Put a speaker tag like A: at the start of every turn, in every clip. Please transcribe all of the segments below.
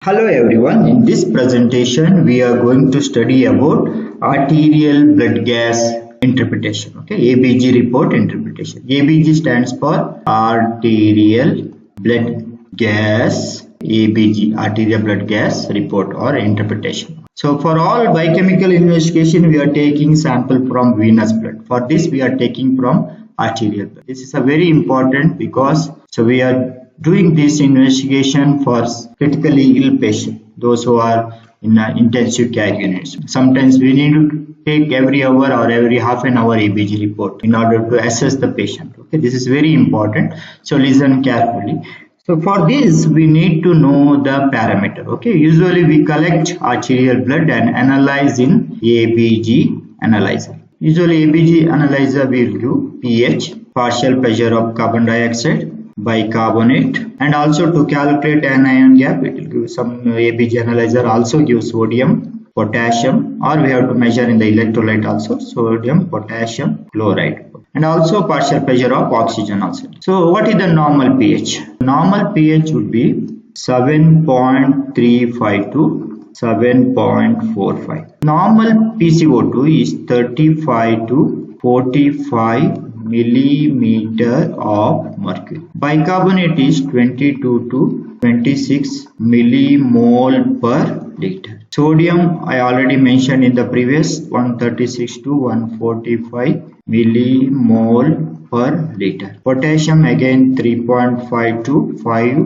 A: Hello everyone, in this presentation we are going to study about arterial blood gas interpretation, ABG report interpretation. ABG stands for arterial blood gas, ABG, arterial blood gas report or interpretation. So for all biochemical investigation we are taking sample from venous blood. For this we are taking from arterial blood. This is a very important because we are doing this investigation for critically ill patients, those who are in intensive care units. Sometimes we need to take every hour or every half an hour ABG report in order to assess the patient. This is very important, so listen carefully. So for this we need to know the parameter. Usually we collect arterial blood and analyze in ABG analyzer. Usually ABG analyzer will give pH, partial pressure of carbon dioxide, bicarbonate, and also to calculate anion gap it will give some ABG analyzer also gives sodium, potassium, or we have to measure in the electrolyte also sodium, potassium, chloride, and also partial pressure of oxygen also. So what is the normal pH? Normal pH would be 7.35 to 7.45. Normal PCO2 is 35 to 45 millimeter of mercury. Bicarbonate is 22 to 26 millimole per liter. Sodium I already mentioned in the previous 136 to 145 millimole per liter. Potassium again 3.5 to 5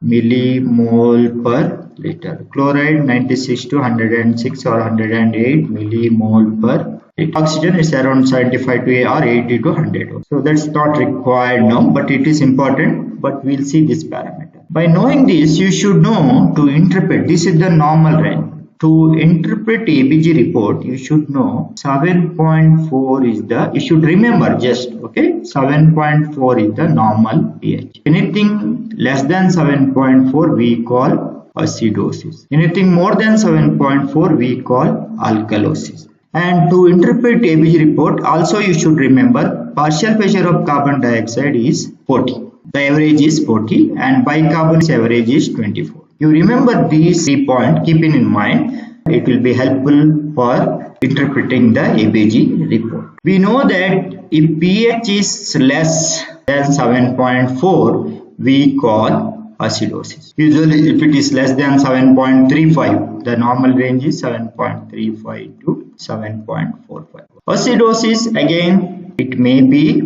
A: millimole per liter. Chloride 96 to 106 or 108 millimole per liter. Oxygen is around 75 to or 80 to 100. So that's not required now, but it is important. But we'll see this parameter. By knowing this, you should know to interpret. This is the normal range. To interpret ABG report, you should know 7.4 is the. You should remember just 7.4 is the normal pH. Anything less than 7.4 we call acidosis. Anything more than 7.4 we call alkalosis. And to interpret ABG report, also you should remember partial pressure of carbon dioxide is 40. The average is 40 and bicarbonate average is 24. You remember these 3 points, keeping in mind, it will be helpful for interpreting the ABG report. We know that if pH is less than 7.4, we call acidosis. Usually if it is less than 7.35, the normal range is 7.35 to 7.45. Acidosis, again, it may be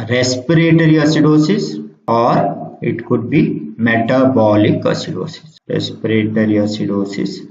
A: respiratory acidosis or it could be metabolic acidosis. Respiratory acidosis,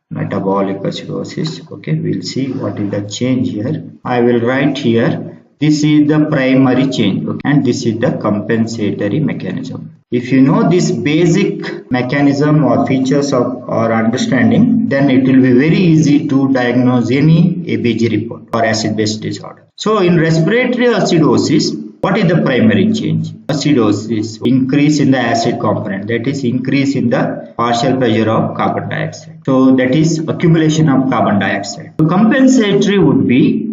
A: metabolic acidosis. We'll see what is the change here. I will write here. This is the primary change, and this is the compensatory mechanism. If you know this basic mechanism or features of our understanding, then it will be very easy to diagnose any ABG report or acid-base disorder. So in respiratory acidosis, what is the primary change? Acidosis, increase in the acid component, that is increase in the partial pressure of carbon dioxide. So that is accumulation of carbon dioxide. So compensatory would be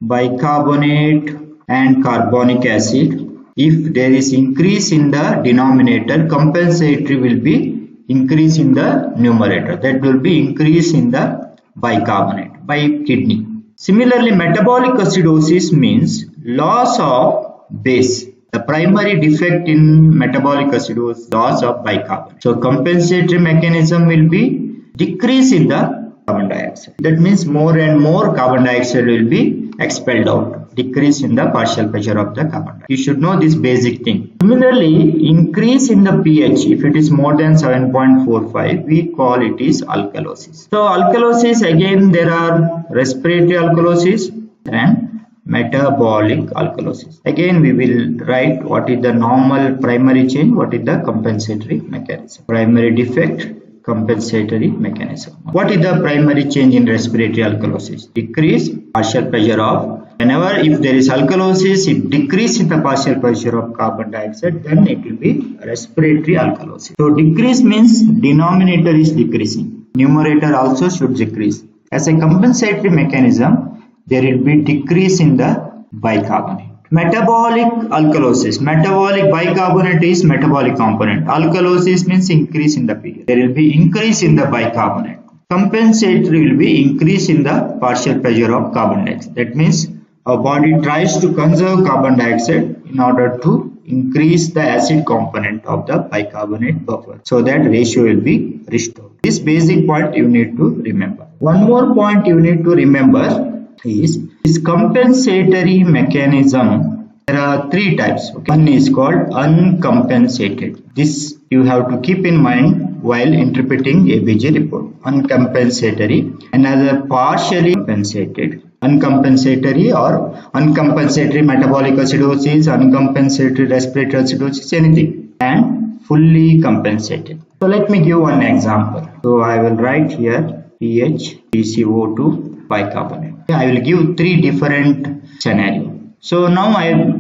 A: bicarbonate and carbonic acid. If there is increase in the denominator, compensatory will be increase in the numerator. That will be increase in the bicarbonate by kidney. Similarly, metabolic acidosis means loss of base. The primary defect in metabolic acidosis, loss of bicarbonate. So compensatory mechanism will be decrease in the carbon dioxide. That means more and more carbon dioxide will be expelled out. Decrease in the partial pressure of the carbon dioxide. You should know this basic thing. Similarly, increase in the pH, if it is more than 7.45, we call it is alkalosis. So alkalosis, again there are respiratory alkalosis and metabolic alkalosis. Again we will write what is the normal primary change, what is the compensatory mechanism. Primary defect, compensatory mechanism. What is the primary change in respiratory alkalosis? Decrease partial pressure of, whenever if there is alkalosis, if decrease in the partial pressure of carbon dioxide, then it will be respiratory alkalosis. So decrease means denominator is decreasing, numerator also should decrease. As a compensatory mechanism, there will be decrease in the bicarbonate. Metabolic alkalosis. Metabolic bicarbonate is metabolic component. Alkalosis means increase in the pH. There will be increase in the bicarbonate. Compensatory will be increase in the partial pressure of carbon dioxide. That means our body tries to conserve carbon dioxide in order to increase the acid component of the bicarbonate buffer, so that ratio will be restored. This basic point you need to remember. One more point you need to remember is compensatory mechanism. There are three types. Okay? One is called uncompensated. This you have to keep in mind while interpreting ABG report. Uncompensatory. Another partially compensated. Uncompensatory or uncompensatory metabolic acidosis, uncompensatory respiratory acidosis, anything, and fully compensated. So let me give one example. So I will write here pH, PCO2, bicarbonate. I will give three different scenarios. So now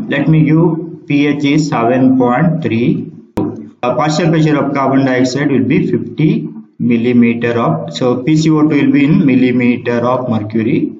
A: let me give pH is 7.32. Partial pressure of carbon dioxide will be 50 millimeter of, so PCO2 will be in millimeter of mercury.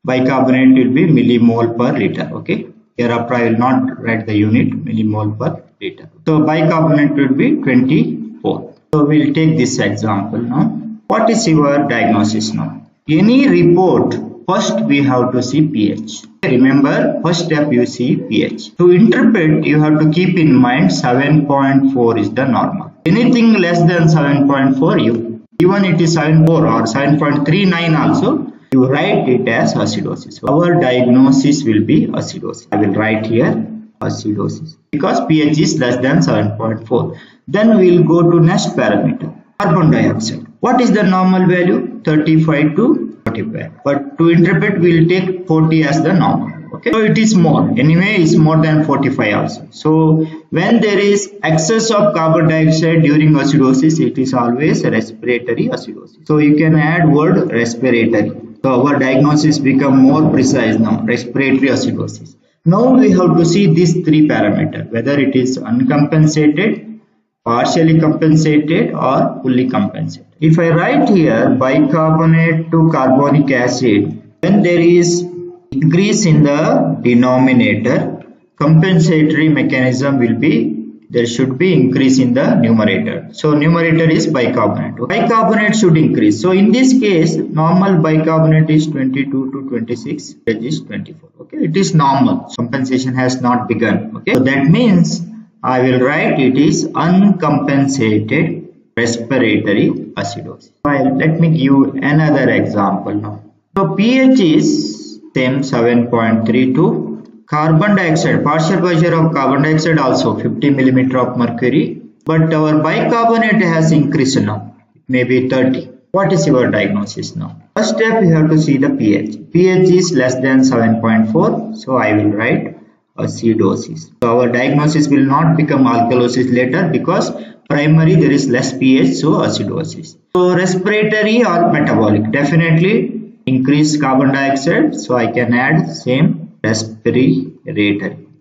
A: Bicarbonate will be millimole per liter. Okay, hereafter I will not write the unit, millimole per liter. So bicarbonate will be 24. So we will take this example now. What is your diagnosis now? Any report, first we have to see pH. Remember, first step you see pH. To interpret, you have to keep in mind 7.4 is the normal. Anything less than 7.4, even it is 7.4 or 7.39 also, you write it as acidosis. So our diagnosis will be acidosis. I will write here acidosis because pH is less than 7.4. Then we will go to next parameter, carbon dioxide. What is the normal value? 35 to 45. But to interpret, we will take 40 as the normal. Okay, so it is more. Anyway, it's more than 45 also. So when there is excess of carbon dioxide during acidosis, it is always respiratory acidosis. So you can add word respiratory. So our diagnosis become more precise now, respiratory acidosis. Now we have to see these three parameters, whether it is uncompensated, partially compensated or fully compensated. If I write here bicarbonate to carbonic acid, when there is increase in the denominator, compensatory mechanism will be, there should be increase in the numerator. So numerator is bicarbonate. Bicarbonate should increase. So in this case, normal bicarbonate is 22 to 26, that is 24. Okay, it is normal. Compensation has not begun. Okay, so that means I will write it is uncompensated respiratory acidosis. Well, let me give another example now. So pH is same 7.32. Carbon dioxide, partial pressure of carbon dioxide also 50 millimeter of mercury, but our bicarbonate has increased now, maybe 30. What is your diagnosis now? First step, you have to see the pH. pH is less than 7.4, so I will write acidosis. So our diagnosis will not become alkalosis later because primary there is less pH, so acidosis. So respiratory or metabolic, definitely increase carbon dioxide, so I can add same respiratory.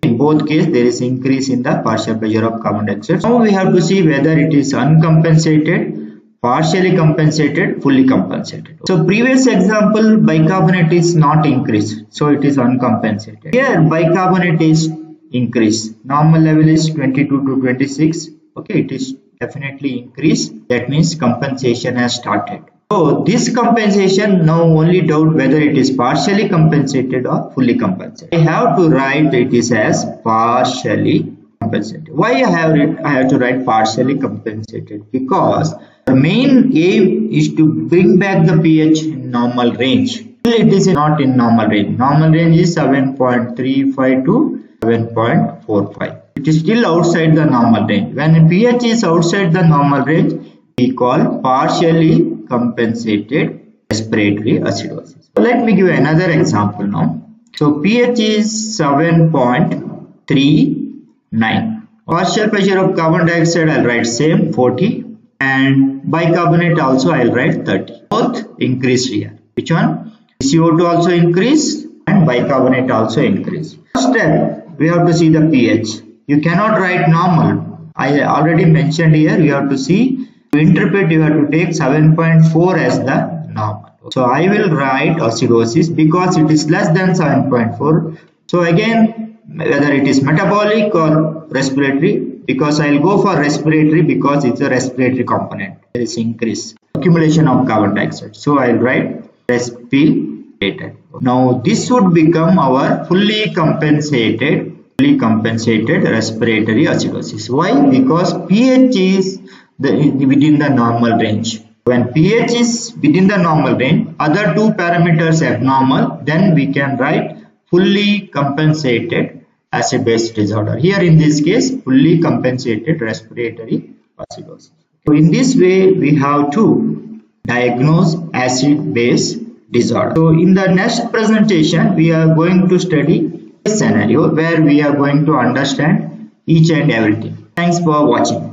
A: In both cases, there is increase in the partial pressure of carbon dioxide. Now we have to see whether it is uncompensated, partially compensated, fully compensated. So previous example, bicarbonate is not increased, so it is uncompensated. Here bicarbonate is increased. Normal level is 22 to 26. Okay, it is definitely increased. That means compensation has started. So this compensation, now only doubt whether it is partially compensated or fully compensated. I have to write it is as partially compensated. Why I have to write partially compensated? Because the main aim is to bring back the pH in normal range. Still it is not in normal range. Normal range is 7.35 to 7.45. It is still outside the normal range. When pH is outside the normal range, we call partially compensated respiratory acidosis. So let me give another example now. So pH is 7.39. Partial pressure of carbon dioxide I'll write same 40, and bicarbonate also I'll write 30. Both increased here. Which one? CO2 also increase and bicarbonate also increase. First step, we have to see the pH. You cannot write normal. I already mentioned here, you have to see. To interpret, you have to take 7.4 as the normal. So I will write acidosis because it is less than 7.4. So again, whether it is metabolic or respiratory, because I'll go for respiratory because it's a respiratory component. There is increase accumulation of carbon dioxide. So I'll write respirated. Now this would become our fully compensated respiratory acidosis. Why? Because pH is within the normal range. When pH is within the normal range, other two parameters abnormal, then we can write fully compensated acid-base disorder. Here in this case, fully compensated respiratory acidosis. So in this way, we have to diagnose acid-base disorder. So in the next presentation, we are going to study a scenario where we are going to understand each and everything. Thanks for watching.